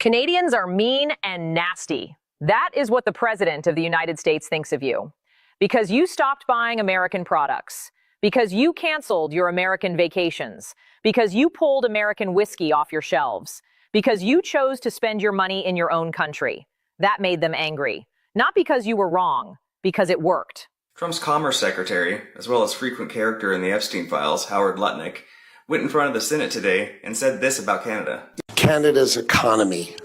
Canadians are mean and nasty. That is what the President of the United States thinks of you. Because you stopped buying American products. Because you canceled your American vacations. Because you pulled American whiskey off your shelves. Because you chose to spend your money in your own country. That made them angry. Not because you were wrong, because it worked. Trump's Commerce Secretary, as well as frequent character in the Epstein files, Howard Lutnick, went in front of the Senate today and said this about Canada. Canada's economy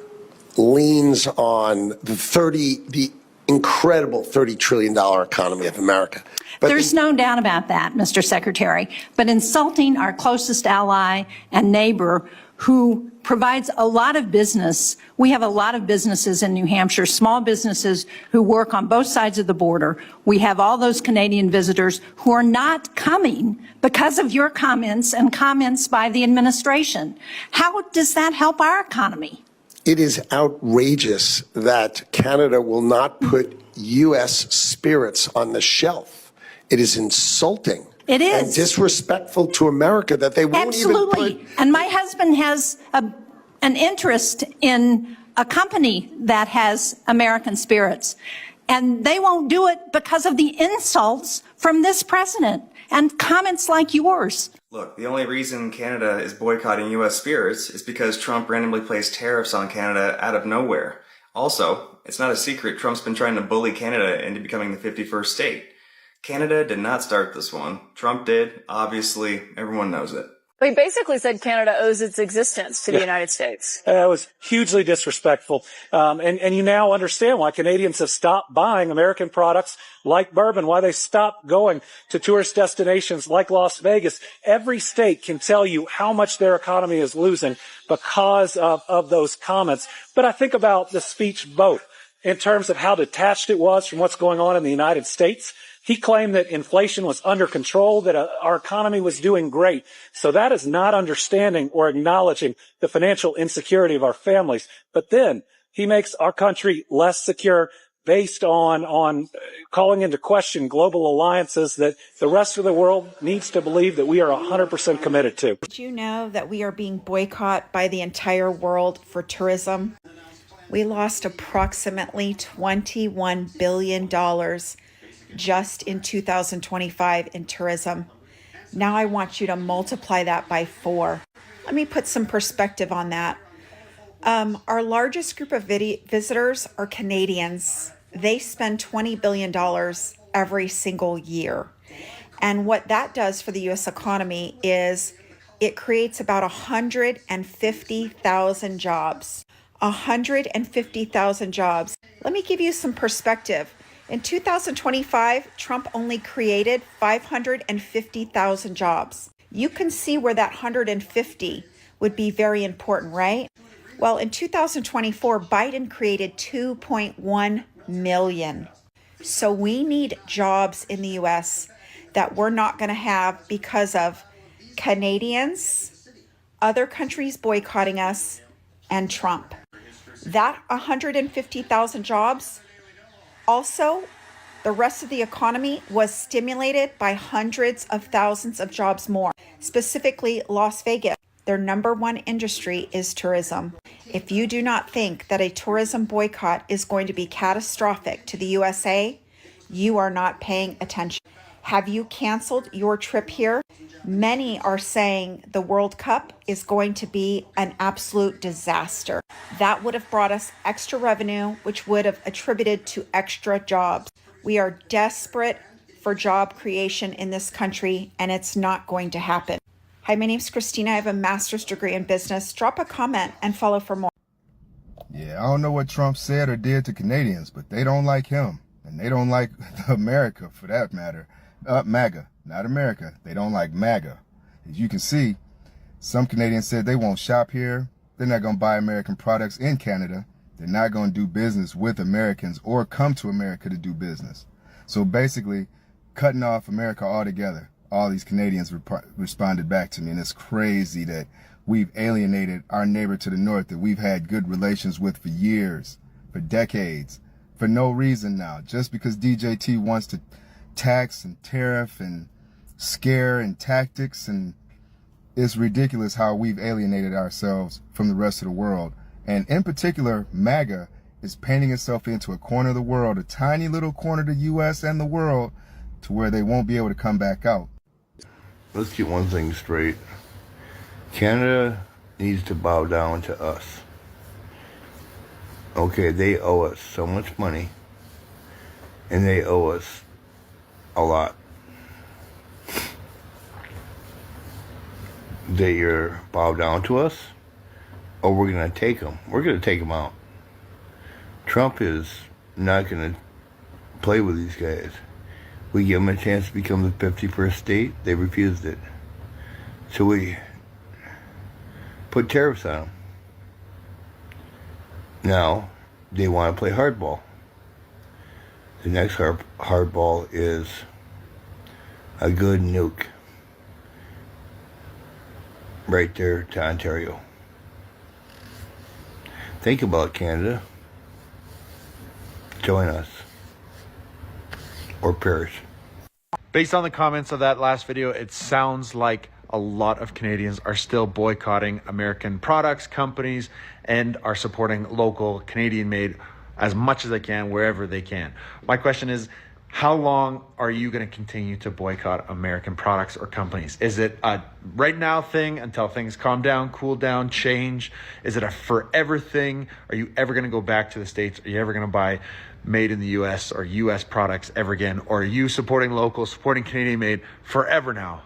leans on the incredible $30 trillion economy of America. But there's no doubt about that, Mr. Secretary. But insulting our closest ally and neighbor who provides a lot of business. We have a lot of businesses in New Hampshire, small businesses who work on both sides of the border. We have all those Canadian visitors who are not coming because of your comments and comments by the administration. How does that help our economy? It is outrageous that Canada will not put U.S. spirits on the shelf. It is insulting. It is. And disrespectful to America that they won't Absolutely. even put... And my husband has an interest in a company that has American spirits. And they won't do it because of the insults from this president and comments like yours. Look, the only reason Canada is boycotting U.S. spirits is because Trump randomly placed tariffs on Canada out of nowhere. Also, it's not a secret Trump's been trying to bully Canada into becoming the 51st state. Canada did not start this one. Trump did. Obviously, everyone knows it. He basically said Canada owes its existence to the United States. That was hugely disrespectful. And you now understand why Canadians have stopped buying American products like bourbon, why they stopped going to tourist destinations like Las Vegas. Every state can tell you how much their economy is losing because of those comments. But I think about the speech both in terms of how detached it was from what's going on in the United States. He claimed that inflation was under control, that our economy was doing great. So that is not understanding or acknowledging the financial insecurity of our families. But then he makes our country less secure based on calling into question global alliances that the rest of the world needs to believe that we are 100% committed to. Did you know that we are being boycotted by the entire world for tourism? We lost approximately $21 billion just in 2025 in tourism. Now I want you to multiply that by 4. Let me put some perspective on that. Our largest group of visitors are Canadians. They spend $20 billion every single year. And what that does for the U.S. economy is it creates about 150,000 jobs. 150,000 jobs. Let me give you some perspective. In 2025, Trump only created 550,000 jobs. You can see where that 150 would be very important, right? Well, in 2024, Biden created 2.1 million. So we need jobs in the U.S. that we're not going to have because of Canadians, other countries boycotting us, and Trump. That 150,000 jobs, also, the rest of the economy was stimulated by hundreds of thousands of jobs more. Specifically, Las Vegas, their number one industry is tourism. If you do not think that a tourism boycott is going to be catastrophic to the USA, you are not paying attention. Have you canceled your trip here? Many are saying the World Cup is going to be an absolute disaster. That would have brought us extra revenue, which would have attributed to extra jobs. We are desperate for job creation in this country, and it's not going to happen. Hi, my name's Christina. I have a master's degree in business. Drop a comment and follow for more. Yeah, I don't know what Trump said or did to Canadians, but they don't like him, and they don't like America for that matter. MAGA, not America. They don't like MAGA. As you can see, some Canadians said they won't shop here. They're not going to buy American products in Canada. They're not going to do business with Americans or come to America to do business. So basically, cutting off America altogether. All these Canadians responded back to me, and it's crazy that we've alienated our neighbor to the north that we've had good relations with for years, for decades, for no reason now, just because DJT wants to tax and tariff and scare and tactics, and it's ridiculous how we've alienated ourselves from the rest of the world. And in particular, MAGA is painting itself into a corner of the world, a tiny little corner of the U.S. and the world, to where they won't be able to come back out. Let's get one thing straight. Canada needs to bow down to us. Okay, they owe us so much money, and they owe us a lot. They either bow down to us, or we're going to take them. We're going to take them out. Trump is not going to play with these guys. We give them a chance to become the 51st state. They refused it. So we put tariffs on them. Now, they want to play hardball. The next hardball is a good nuke right there to Ontario. Think about it, Canada. Join us or perish. Based on the comments of that last video, it sounds like a lot of Canadians are still boycotting American products, companies, and are supporting local Canadian-made as much as they can, wherever they can. My question is, how long are you going to continue to boycott American products or companies? Is it a right now thing until things calm down, cool down, change? Is it a forever thing? Are you ever going to go back to the States? Are you ever going to buy made in the U.S. or U.S. products ever again? Or are you supporting local, supporting Canadian-made forever now?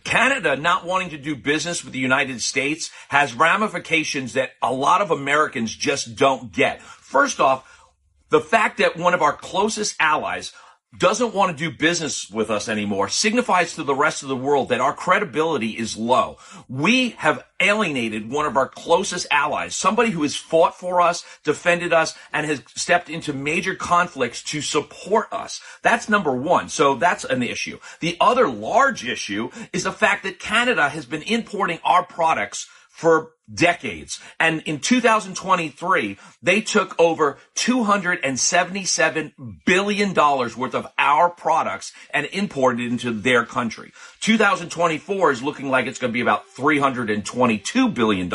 Canada not wanting to do business with the United States has ramifications that a lot of Americans just don't get. First off, the fact that one of our closest allies doesn't want to do business with us anymore signifies to the rest of the world that our credibility is low. We have alienated one of our closest allies, somebody who has fought for us, defended us, and has stepped into major conflicts to support us. That's number one. So that's an issue. The other large issue is the fact that Canada has been importing our products for decades. And in 2023, they took over $277 billion worth of our products and imported it into their country. 2024 is looking like it's going to be about $322 billion,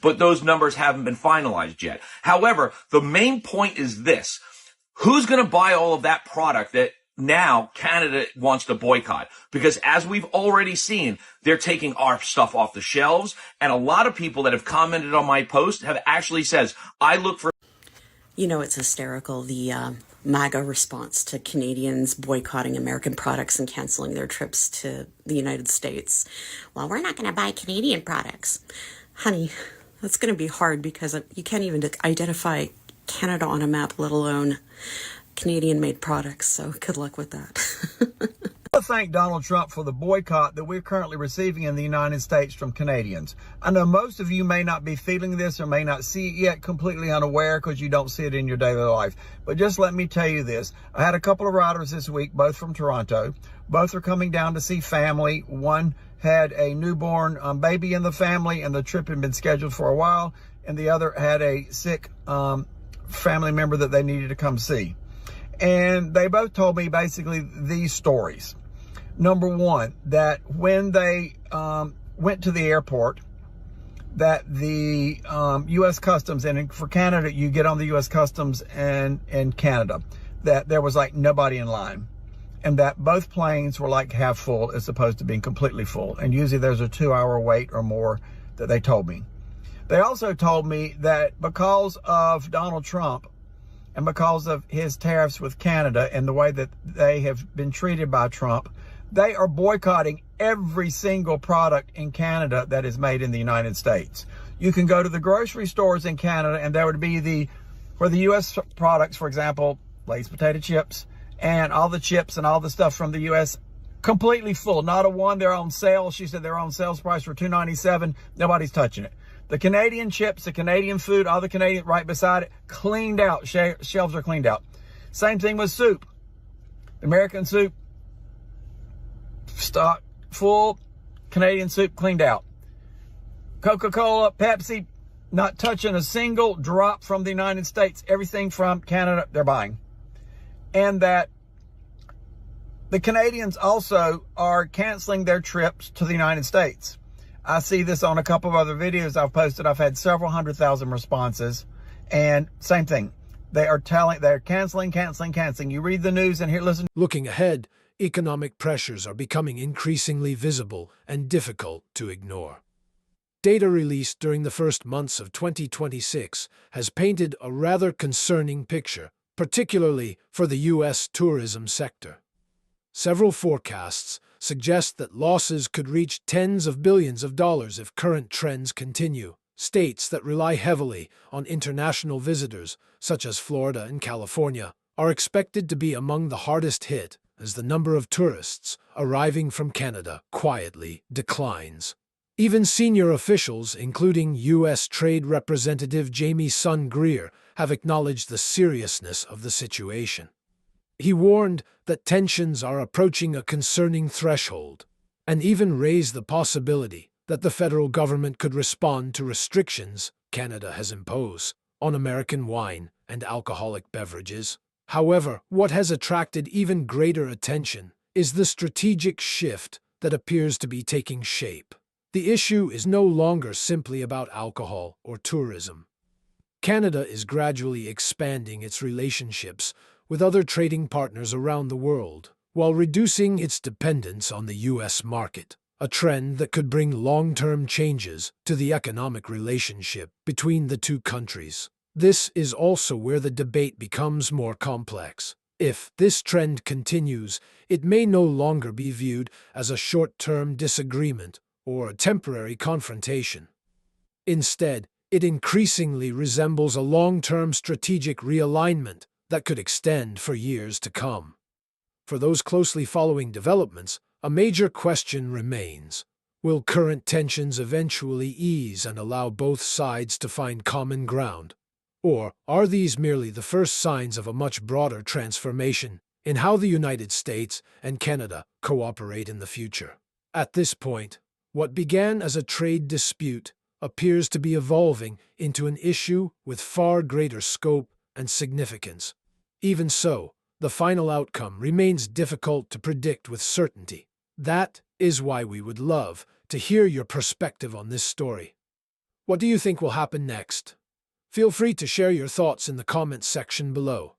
but those numbers haven't been finalized yet. However, the main point is this. Who's going to buy all of that product that now Canada wants to boycott? Because as we've already seen, they're taking our stuff off the shelves. And a lot of people that have commented on my post have actually says, I look for... You know, it's hysterical, the MAGA response to Canadians boycotting American products and canceling their trips to the United States. Well, we're not going to buy Canadian products. Honey, that's going to be hard because you can't even identify Canada on a map, let alone Canadian-made products, so good luck with that. I thank Donald Trump for the boycott that we're currently receiving in the United States from Canadians. I know most of you may not be feeling this or may not see it yet, completely unaware because you don't see it in your daily life. But just let me tell you this. I had a couple of riders this week, both from Toronto. Both are coming down to see family. One had a newborn baby in the family, and the trip had been scheduled for a while. And the other had a sick family member that they needed to come see. And they both told me basically these stories. Number one, that when they went to the airport, that the U.S. Customs, and for Canada, you get on the U.S. Customs and in Canada, that there was like nobody in line. And that both planes were like half full as opposed to being completely full. And usually there's a 2-hour wait or more that they told me. They also told me that because of Donald Trump, and because of his tariffs with Canada and the way that they have been treated by Trump, they are boycotting every single product in Canada that is made in the United States. You can go to the grocery stores in Canada and there would be where the U.S. products, for example, Lay's potato chips and all the chips and all the stuff from the U.S. completely full. Not a one, they're on sale. She said they're on sales price for $2.97. Nobody's touching it. The Canadian chips, the Canadian food, all the Canadian right beside it, cleaned out. Shelves are cleaned out. Same thing with soup. American soup, stock full. Canadian soup cleaned out. Coca-Cola, Pepsi, not touching a single drop from the United States. Everything from Canada, they're buying. And that the Canadians also are canceling their trips to the United States. I see this on a couple of other videos I've posted. I've had several 100,000 responses, and same thing. They're canceling. You read the news and here, listen. Looking ahead, economic pressures are becoming increasingly visible and difficult to ignore. Data released during the first months of 2026 has painted a rather concerning picture, particularly for the U.S. tourism sector. Several forecasts suggest that losses could reach tens of billions of dollars if current trends continue. States that rely heavily on international visitors, such as Florida and California, are expected to be among the hardest hit as the number of tourists arriving from Canada quietly declines. Even senior officials, including U.S. Trade Representative Jamie Sun Greer, have acknowledged the seriousness of the situation. He warned that tensions are approaching a concerning threshold, and even raised the possibility that the federal government could respond to restrictions Canada has imposed on American wine and alcoholic beverages. However, what has attracted even greater attention is the strategic shift that appears to be taking shape. The issue is no longer simply about alcohol or tourism. Canada is gradually expanding its relationships with other trading partners around the world, while reducing its dependence on the U.S. market, a trend that could bring long-term changes to the economic relationship between the two countries. This is also where the debate becomes more complex. If this trend continues, it may no longer be viewed as a short-term disagreement or a temporary confrontation. Instead, it increasingly resembles a long-term strategic realignment that could extend for years to come. For those closely following developments, a major question remains. Will current tensions eventually ease and allow both sides to find common ground? Or are these merely the first signs of a much broader transformation in how the United States and Canada cooperate in the future? At this point, what began as a trade dispute appears to be evolving into an issue with far greater scope and significance. Even so, the final outcome remains difficult to predict with certainty. That is why we would love to hear your perspective on this story. What do you think will happen next? Feel free to share your thoughts in the comments section below.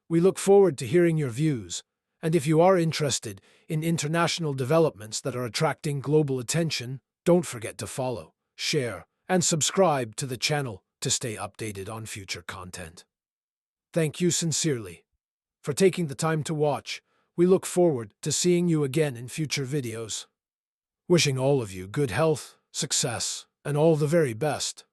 We look forward to hearing your views, and if you are interested in international developments that are attracting global attention, don't forget to follow, share, and subscribe to the channel to stay updated on future content. Thank you sincerely for taking the time to watch. We look forward to seeing you again in future videos. Wishing all of you good health, success, and all the very best.